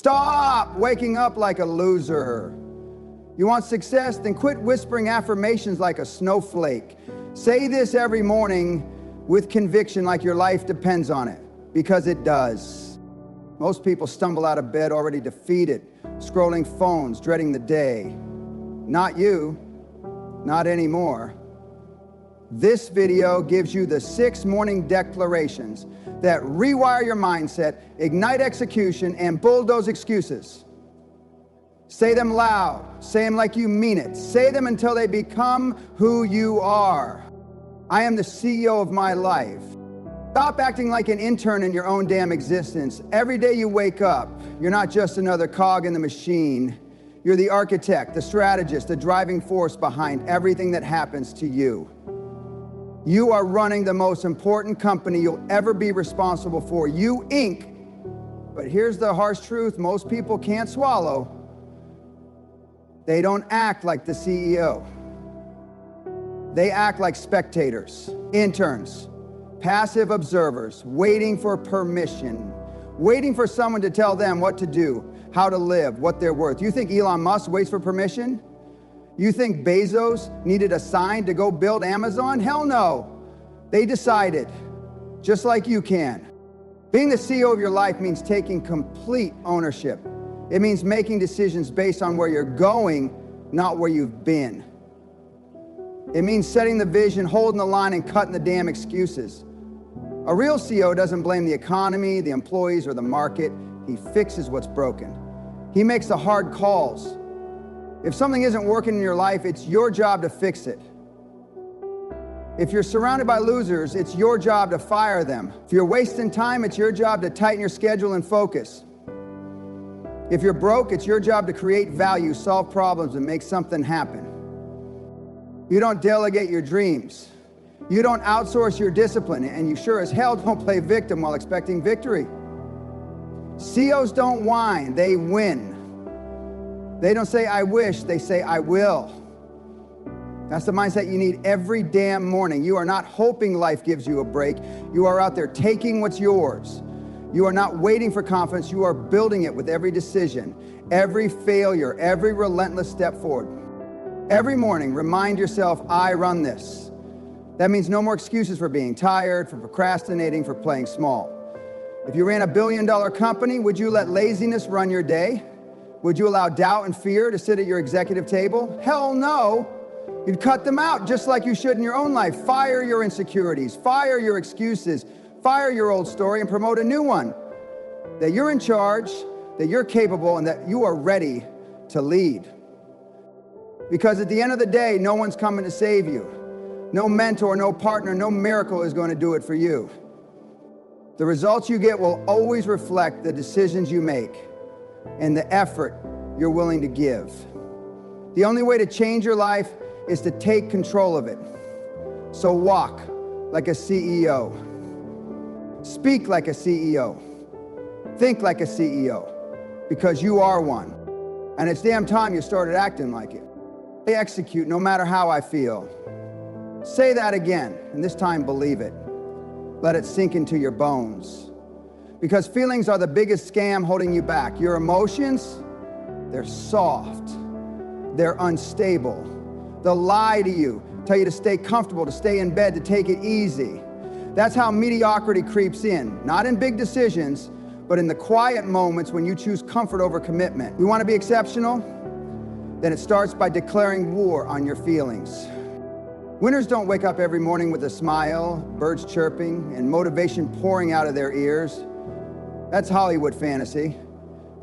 Stop waking up like a loser. You want success? Then quit whispering affirmations like a snowflake. Say this every morning with conviction like your life depends on it, because it does. Most people stumble out of bed already defeated, scrolling phones, dreading the day. Not you, not anymore. This video gives you the 6 morning declarations that rewire your mindset, ignite execution, and bulldoze excuses. Say them loud. Say them like you mean it. Say them until they become who you are. I am the CEO of my life. Stop acting like an intern in your own damn existence. Every day you wake up, you're not just another cog in the machine. You're the architect, the strategist, the driving force behind everything that happens to you. You are running the most important company you'll ever be responsible for. You Inc. But here's the harsh truth most people can't swallow. They don't act like the CEO. They act like spectators, interns, passive observers, waiting for permission, waiting for someone to tell them what to do, how to live, what they're worth. You think Elon Musk waits for permission? You think Bezos needed a sign to go build Amazon? Hell no. They decided, just like you can. Being the CEO of your life means taking complete ownership. It means making decisions based on where you're going, not where you've been. It means setting the vision, holding the line, and cutting the damn excuses. A real CEO doesn't blame the economy, the employees, or the market. He fixes what's broken. He makes the hard calls. If something isn't working in your life, it's your job to fix it. If you're surrounded by losers, it's your job to fire them. If you're wasting time, it's your job to tighten your schedule and focus. If you're broke, it's your job to create value, solve problems, and make something happen. You don't delegate your dreams. You don't outsource your discipline, and you sure as hell don't play victim while expecting victory. CEOs don't whine, they win. They don't say, I wish, they say, I will. That's the mindset you need every damn morning. You are not hoping life gives you a break. You are out there taking what's yours. You are not waiting for confidence. You are building it with every decision, every failure, every relentless step forward. Every morning, remind yourself, I run this. That means no more excuses for being tired, for procrastinating, for playing small. If you ran a billion-dollar company, would you let laziness run your day? Would you allow doubt and fear to sit at your executive table? Hell no. You'd cut them out just like you should in your own life. Fire your insecurities, fire your excuses, fire your old story and promote a new one. That you're in charge, that you're capable, and that you are ready to lead. Because at the end of the day, no one's coming to save you. No mentor, no partner, no miracle is going to do it for you. The results you get will always reflect the decisions you make and the effort you're willing to give. The only way to change your life is to take control of it. So walk like a CEO. Speak like a CEO. Think like a CEO, because you are one. And it's damn time you started acting like it. I execute no matter how I feel. Say that again, and this time believe it. Let it sink into your bones. Because feelings are the biggest scam holding you back. Your emotions, they're soft. They're unstable. They'll lie to you, tell you to stay comfortable, to stay in bed, to take it easy. That's how mediocrity creeps in. Not in big decisions, but in the quiet moments when you choose comfort over commitment. You want to be exceptional? Then it starts by declaring war on your feelings. Winners don't wake up every morning with a smile, birds chirping, and motivation pouring out of their ears. That's Hollywood fantasy.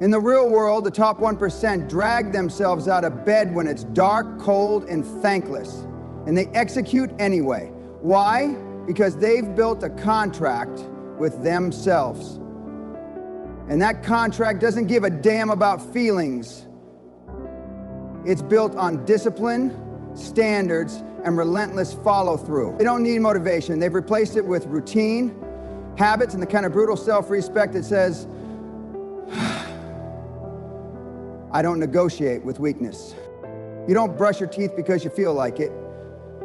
In the real world, the top 1% drag themselves out of bed when it's dark, cold, and thankless. And they execute anyway. Why? Because they've built a contract with themselves. And that contract doesn't give a damn about feelings. It's built on discipline, standards, and relentless follow-through. They don't need motivation. They've replaced it with routine, habits, and the kind of brutal self-respect that says, I don't negotiate with weakness. You don't brush your teeth because you feel like it.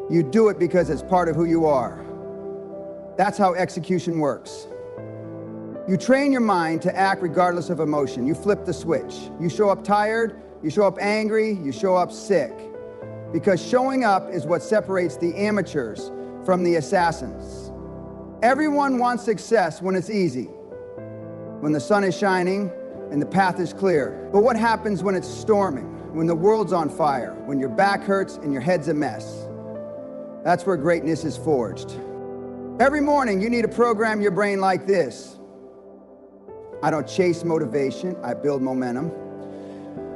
You do it because it's part of who you are. That's how execution works. You train your mind to act regardless of emotion. You flip the switch. You show up tired, you show up angry, you show up sick. Because showing up is what separates the amateurs from the assassins. Everyone wants success when it's easy, when the sun is shining and the path is clear. But what happens when it's storming, when the world's on fire, when your back hurts and your head's a mess? That's where greatness is forged. Every morning, you need to program your brain like this. I don't chase motivation, I build momentum.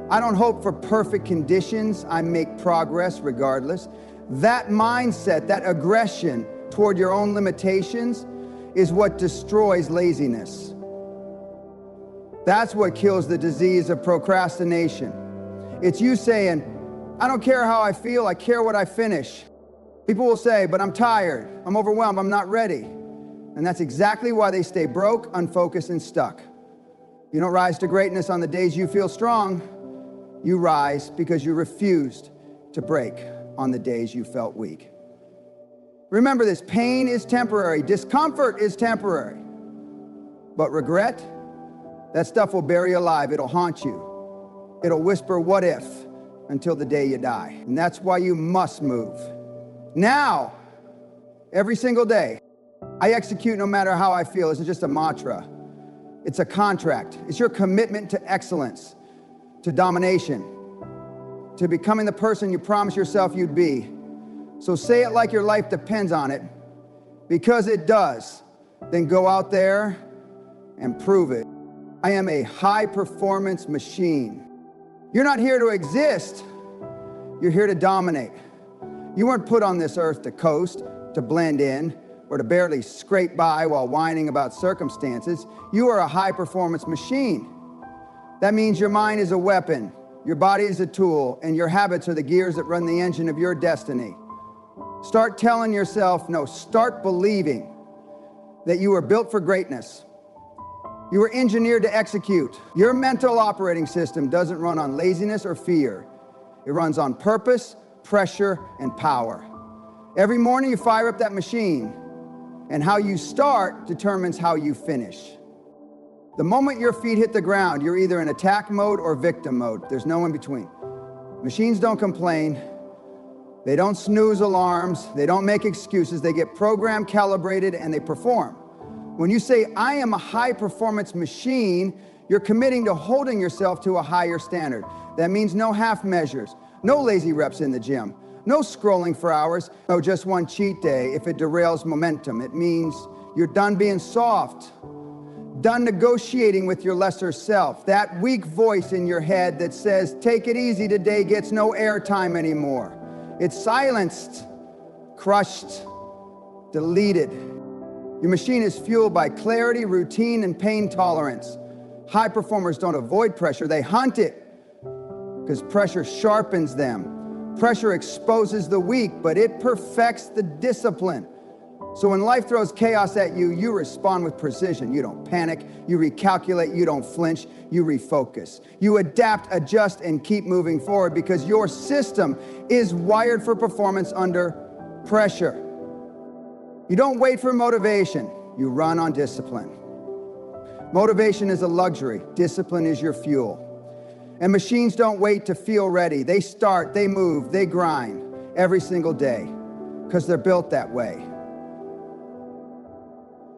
I don't hope for perfect conditions, I make progress regardless. That mindset, that aggression toward your own limitations is what destroys laziness. That's what kills the disease of procrastination. It's you saying, I don't care how I feel, I care what I finish. People will say, but I'm tired, I'm overwhelmed, I'm not ready. And that's exactly why they stay broke, unfocused, and stuck. You don't rise to greatness on the days you feel strong. You rise because you refused to break on the days you felt weak. Remember this, pain is temporary, discomfort is temporary. But regret, that stuff will bury you alive, it'll haunt you. It'll whisper, what if, until the day you die. And that's why you must move. Now, every single day, I execute no matter how I feel. This is just a mantra. It's a contract. It's your commitment to excellence, to domination, to becoming the person you promised yourself you'd be. So say it like your life depends on it, because it does. Then go out there and prove it. I am a high-performance machine. You're not here to exist. You're here to dominate. You weren't put on this earth to coast, to blend in, or to barely scrape by while whining about circumstances. You are a high-performance machine. That means your mind is a weapon, your body is a tool, and your habits are the gears that run the engine of your destiny. Start telling yourself, no, start believing that you are built for greatness. You were engineered to execute. Your mental operating system doesn't run on laziness or fear. It runs on purpose, pressure, and power. Every morning you fire up that machine, and how you start determines how you finish. The moment your feet hit the ground, you're either in attack mode or victim mode. There's no in between. Machines don't complain. They don't snooze alarms. They don't make excuses. They get programmed, calibrated, and they perform. When you say, I am a high-performance machine, you're committing to holding yourself to a higher standard. That means no half measures, no lazy reps in the gym, no scrolling for hours, no just one cheat day if it derails momentum. It means you're done being soft, done negotiating with your lesser self. That weak voice in your head that says, take it easy today, gets no airtime anymore. It's silenced, crushed, deleted. Your machine is fueled by clarity, routine, and pain tolerance. High performers don't avoid pressure, they hunt it, because pressure sharpens them. Pressure exposes the weak, but it perfects the discipline. So when life throws chaos at you, you respond with precision. You don't panic, you recalculate, you don't flinch, you refocus. You adapt, adjust, and keep moving forward because your system is wired for performance under pressure. You don't wait for motivation, you run on discipline. Motivation is a luxury, discipline is your fuel. And machines don't wait to feel ready. They start, they move, they grind every single day because they're built that way.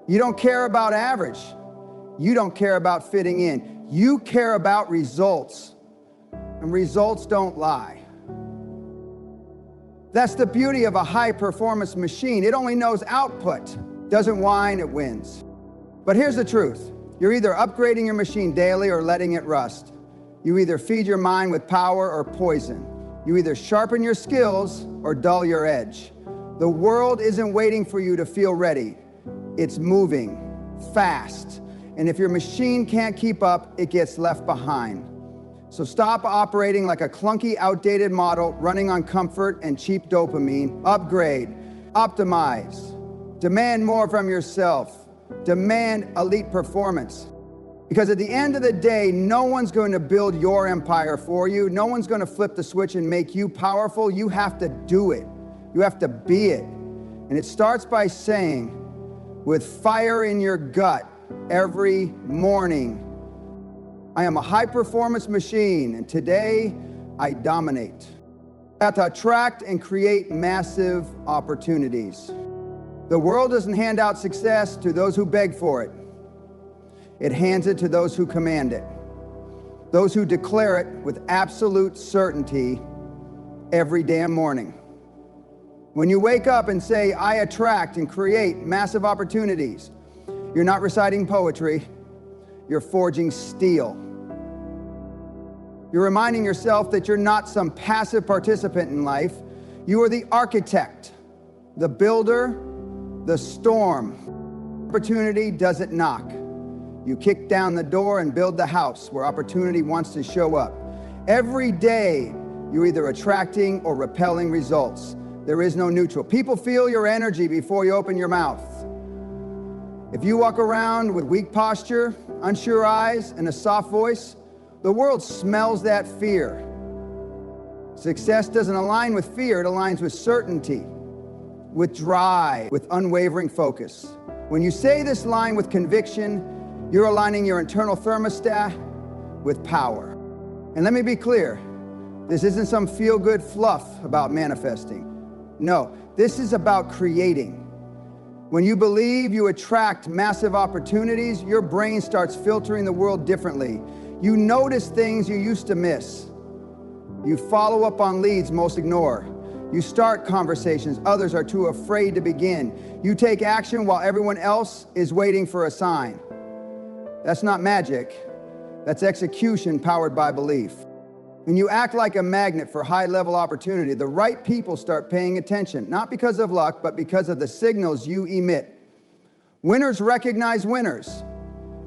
You don't care about average. You don't care about fitting in. You care about results. And results don't lie. That's the beauty of a high-performance machine. It only knows output. Doesn't whine, it wins. But here's the truth. You're either upgrading your machine daily or letting it rust. You either feed your mind with power or poison. You either sharpen your skills or dull your edge. The world isn't waiting for you to feel ready. It's moving fast. And if your machine can't keep up, it gets left behind. So stop operating like a clunky, outdated model running on comfort and cheap dopamine. Upgrade, optimize, demand more from yourself, demand elite performance. Because at the end of the day, no one's going to build your empire for you. No one's going to flip the switch and make you powerful. You have to do it. You have to be it. And it starts by saying, with fire in your gut, every morning. I am a high-performance machine, and today I dominate. I have to attract and create massive opportunities. The world doesn't hand out success to those who beg for it. It hands it to those who command it, those who declare it with absolute certainty every damn morning. When you wake up and say, I attract and create massive opportunities, you're not reciting poetry, you're forging steel. You're reminding yourself that you're not some passive participant in life. You are the architect, the builder, the storm. Opportunity doesn't knock. You kick down the door and build the house where opportunity wants to show up. Every day, you're either attracting or repelling results. There is no neutral. People feel your energy before you open your mouth. If you walk around with weak posture, unsure eyes, and a soft voice, the world smells that fear. Success doesn't align with fear, it aligns with certainty, with drive, with unwavering focus. When you say this line with conviction, you're aligning your internal thermostat with power. And let me be clear, this isn't some feel-good fluff about manifesting. No, this is about creating. When you believe you attract massive opportunities, your brain starts filtering the world differently. You notice things you used to miss. You follow up on leads most ignore. You start conversations others are too afraid to begin. You take action while everyone else is waiting for a sign. That's not magic. That's execution powered by belief. When you act like a magnet for high-level opportunity, the right people start paying attention, not because of luck, but because of the signals you emit. Winners recognize winners.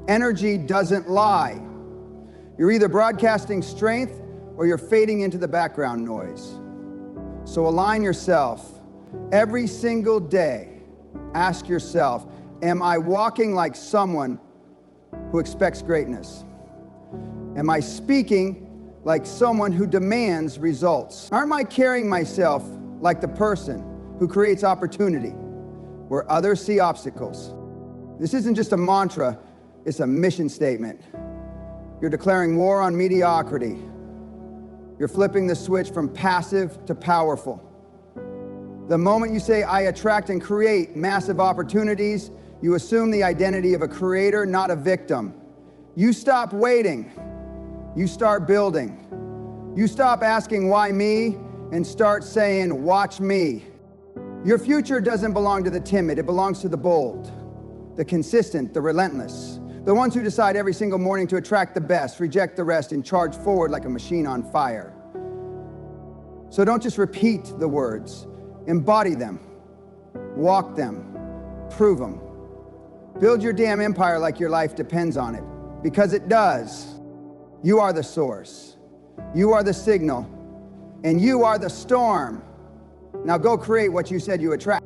Energy doesn't lie. You're either broadcasting strength or you're fading into the background noise. So align yourself. Every single day, ask yourself, am I walking like someone who expects greatness? Am I speaking like someone who demands results? Aren't I carrying myself like the person who creates opportunity where others see obstacles? This isn't just a mantra, it's a mission statement. You're declaring war on mediocrity. You're flipping the switch from passive to powerful. The moment you say, I attract and create massive opportunities, you assume the identity of a creator, not a victim. You stop waiting. You start building. You stop asking, why me? And start saying, watch me. Your future doesn't belong to the timid. It belongs to the bold, the consistent, the relentless, the ones who decide every single morning to attract the best, reject the rest, and charge forward like a machine on fire. So don't just repeat the words. Embody them. Walk them. Prove them. Build your damn empire like your life depends on it, because it does. You are the source. You are the signal. And you are the storm. Now go create what you said you attract.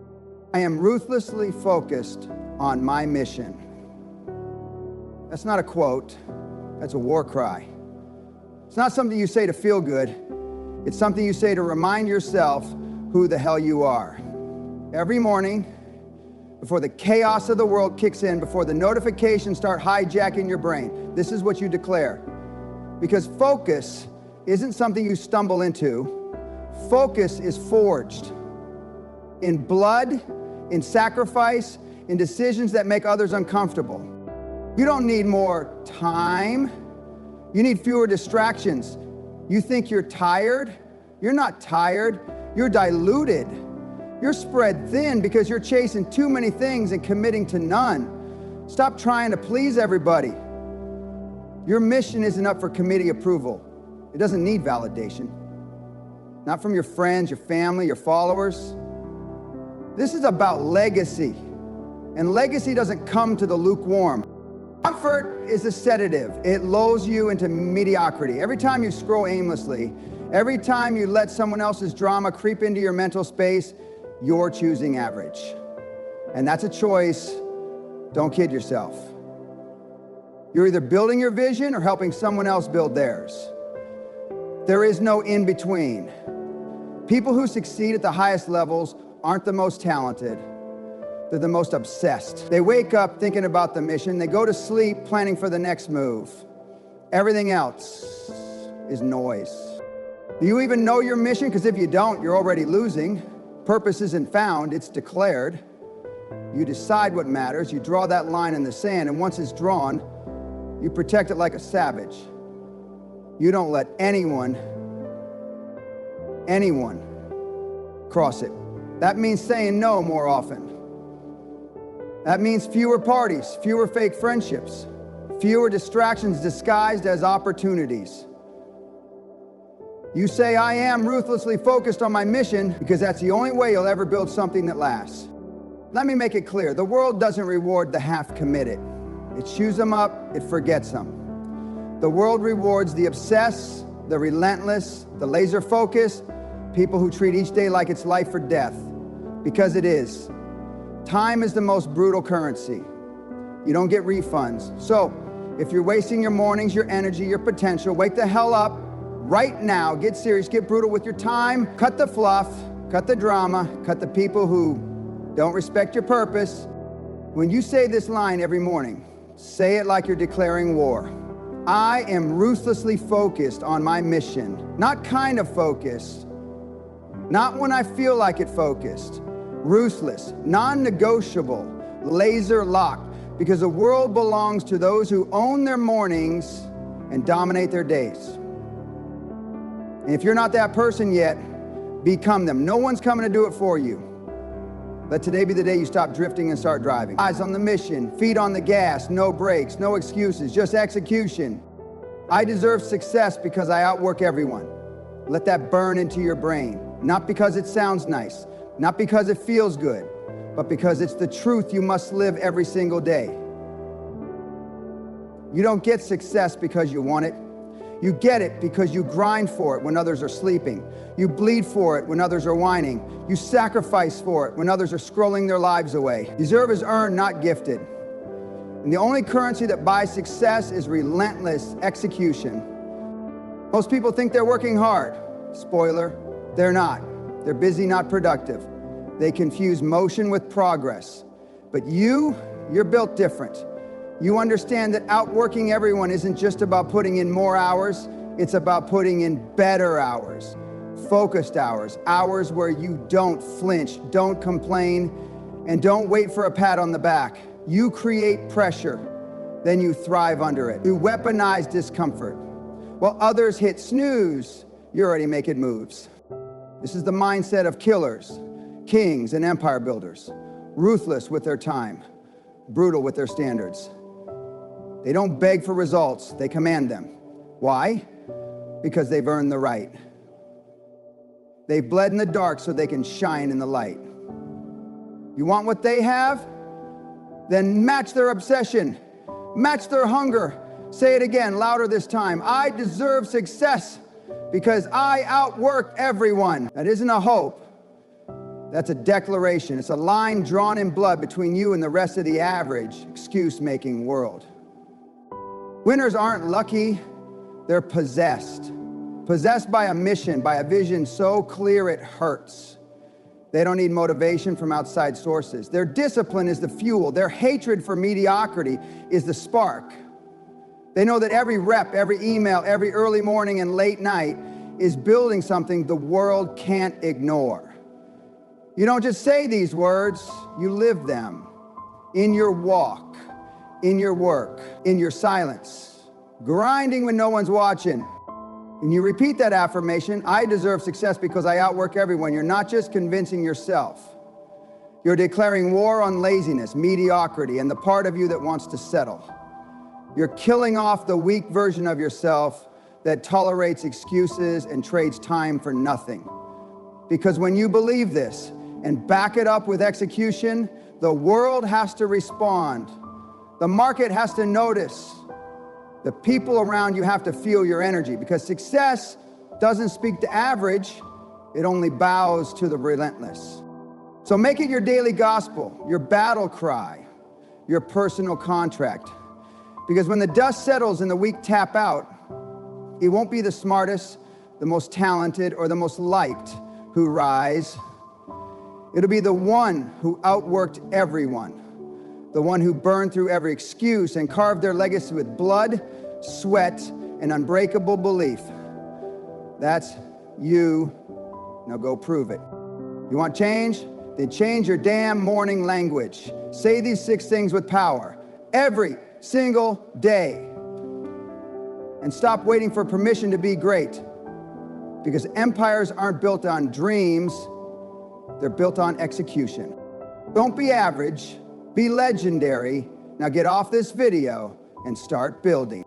I am ruthlessly focused on my mission. That's not a quote. That's a war cry. It's not something you say to feel good. It's something you say to remind yourself who the hell you are. Every morning, before the chaos of the world kicks in, before the notifications start hijacking your brain, this is what you declare. Because focus isn't something you stumble into. Focus is forged in blood, in sacrifice, in decisions that make others uncomfortable. You don't need more time. You need fewer distractions. You think you're tired? You're not tired. You're diluted. You're spread thin because you're chasing too many things and committing to none. Stop trying to please everybody. Your mission isn't up for committee approval. It doesn't need validation. Not from your friends, your family, your followers. This is about legacy. And legacy doesn't come to the lukewarm. Comfort is a sedative. It lulls you into mediocrity. Every time you scroll aimlessly, every time you let someone else's drama creep into your mental space, you're choosing average. And that's a choice. Don't kid yourself. You're either building your vision or helping someone else build theirs. There is no in between. People who succeed at the highest levels aren't the most talented. They're the most obsessed. They wake up thinking about the mission. They go to sleep planning for the next move. Everything else is noise. Do you even know your mission? Because if you don't, you're already losing. Purpose isn't found, it's declared. You decide what matters. You draw that line in the sand, and once it's drawn, you protect it like a savage. You don't let anyone cross it. That means saying no more often. That means fewer parties, fewer fake friendships, fewer distractions disguised as opportunities. You say, I am ruthlessly focused on my mission because that's the only way you'll ever build something that lasts. Let me make it clear, the world doesn't reward the half-committed. It chews them up, it forgets them. The world rewards the obsessed, the relentless, the laser-focused, people who treat each day like it's life or death, because it is. Time is the most brutal currency. You don't get refunds. So, if you're wasting your mornings, your energy, your potential, wake the hell up right now. Get serious, get brutal with your time. Cut the fluff, cut the drama, cut the people who don't respect your purpose. When you say this line every morning, say it like you're declaring war. I am ruthlessly focused on my mission. Not kind of focused, not when I feel like it focused. Ruthless, non-negotiable, laser-locked, because the world belongs to those who own their mornings and dominate their days. And if you're not that person yet, become them. No one's coming to do it for you. Let today be the day you stop drifting and start driving. Eyes on the mission, feet on the gas, no brakes, no excuses, just execution. I deserve success because I outwork everyone. Let that burn into your brain, not because it sounds nice, not because it feels good, but because it's the truth you must live every single day. You don't get success because you want it. You get it because you grind for it when others are sleeping. You bleed for it when others are whining. You sacrifice for it when others are scrolling their lives away. Deserve is earned, not gifted. And the only currency that buys success is relentless execution. Most people think they're working hard. Spoiler, they're not. They're busy, not productive. They confuse motion with progress. But you're built different. You understand that outworking everyone isn't just about putting in more hours, it's about putting in better hours, focused hours, hours where you don't flinch, don't complain, and don't wait for a pat on the back. You create pressure, then you thrive under it. You weaponize discomfort. While others hit snooze, you're already making moves. This is the mindset of killers, kings, and empire builders. Ruthless with their time, brutal with their standards. They don't beg for results, they command them. Why? Because they've earned the right. They've bled in the dark so they can shine in the light. You want what they have? Then match their obsession, match their hunger. Say it again, louder this time. I deserve success because I outwork everyone. That isn't a hope. That's a declaration. It's a line drawn in blood between you and the rest of the average excuse-making world. Winners aren't lucky, they're possessed. Possessed by a mission, by a vision so clear it hurts. They don't need motivation from outside sources. Their discipline is the fuel. Their hatred for mediocrity is the spark. They know that every rep, every email, every early morning and late night is building something the world can't ignore. You don't just say these words, you live them. In your walk, in your work, in your silence, grinding when no one's watching. And you repeat that affirmation, I deserve success because I outwork everyone. You're not just convincing yourself. You're declaring war on laziness, mediocrity, and the part of you that wants to settle. You're killing off the weak version of yourself that tolerates excuses and trades time for nothing. Because when you believe this and back it up with execution, the world has to respond. The market has to notice. The people around you have to feel your energy, because success doesn't speak to average, it only bows to the relentless. So make it your daily gospel, your battle cry, your personal contract. Because when the dust settles and the weak tap out, it won't be the smartest, the most talented, or the most liked who rise. It'll be the one who outworked everyone, the one who burned through every excuse and carved their legacy with blood, sweat, and unbreakable belief. That's you. Now go prove it. You want change? Then change your damn morning language. Say these 6 things with power every single day. And stop waiting for permission to be great. Because empires aren't built on dreams, they're built on execution. Don't be average, be legendary. Now get off this video and start building.